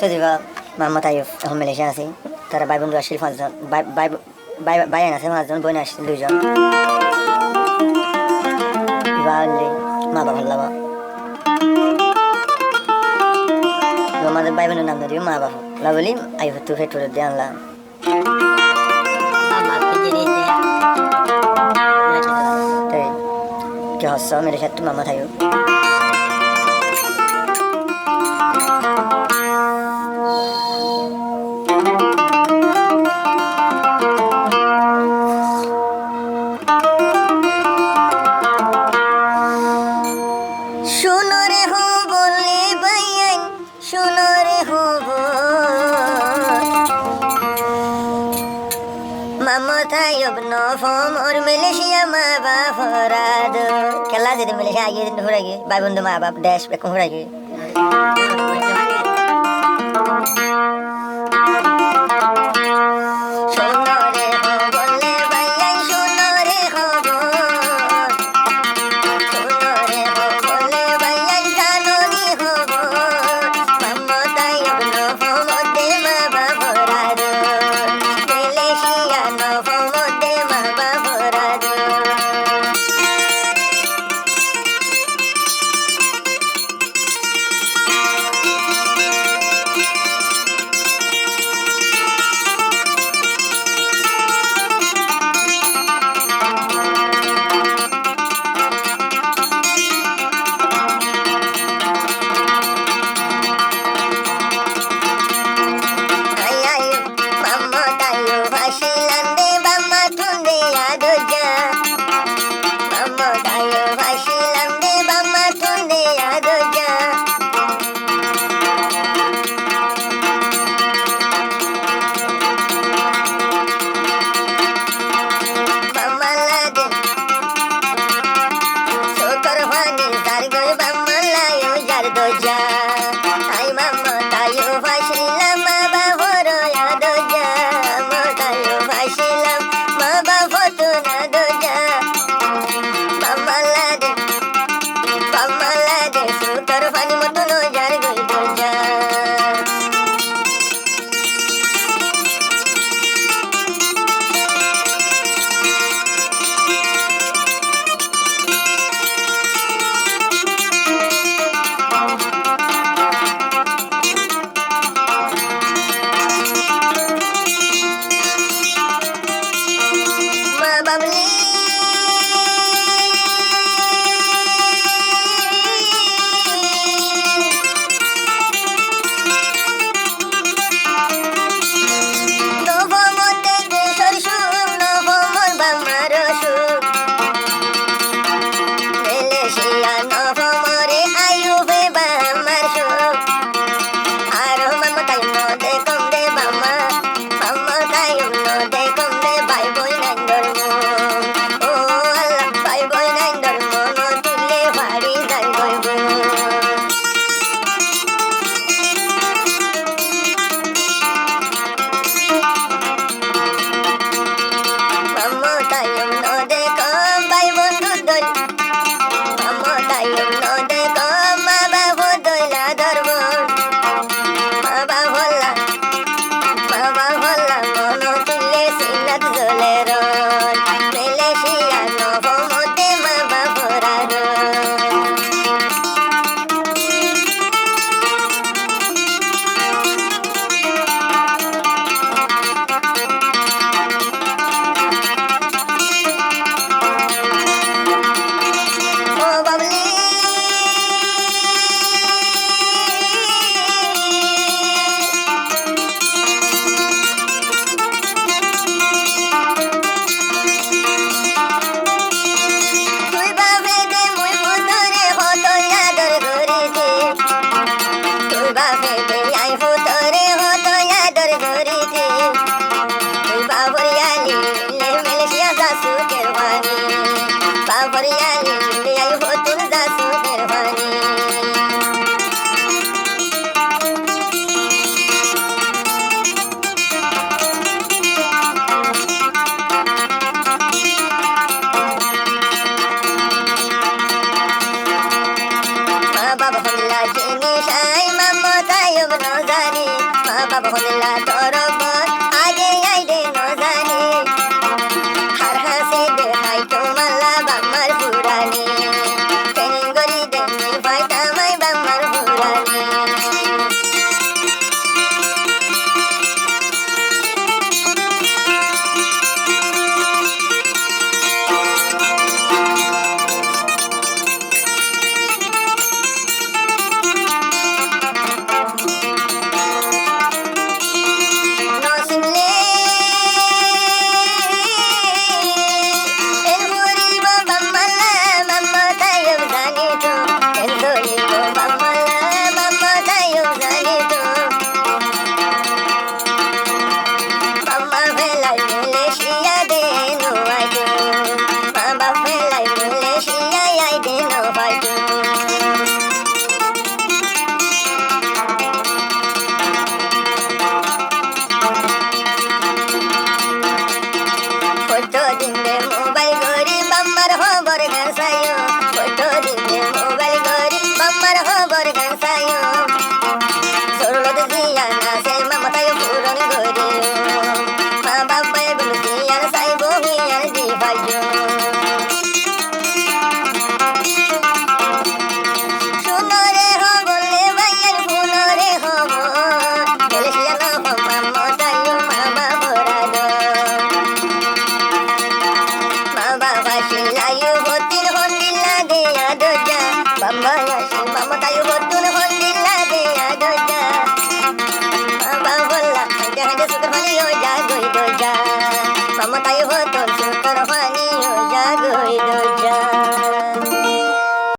তো দিবা মোহাম্মদ আইয়ুব এখন মালয়েশিয়া আছে তারা ভাই বন্ধু আসছিল 5 জন ভাই আছে 5 জন বোন আসছিল 2 জন দিবা মা বাবা ভালো আমাদের ভাই বোনের নাম দিও মা বাবা লাভলি আইয়ুব তো ফেটুরে দিয়ে আনলাম क्या हादसा मेरे साथ तो मामा था यो सुनो रे हो बोले भैया सुनो रे हो Mamata yobno fom or Malaysia ma ba forado kala de Malaysia agi din horagi bai bundu ma bap dash be kon horagi বাবা হদিলা তরবত আগে আইডে নজানি হার হাসি দেখাই তোমালা বাম্মার পুরানি ট্রেনিং করি দেনি ফাইতামাই বাম্মার পুরানি মোবাইল গরি বাম্মার খবর গাছায়ো ফটো দিবে মোবাইল গরি বাম্মার খবর গাছায়ো সরলত জিয়া নাচে মামাতায় পুরন গরি মা বাবায় বলু জিয়ার সাইব হিয়ার দিবাইও শুনরে হবলে ভাইয়ের ফুনরে হব বলেছিয়া না মামাতায় মামা ভরাদ বাবা শিলায়ু হতির হন্দিলা দেয়া দোজা বাম্মা আসি মামা তায়ু হতো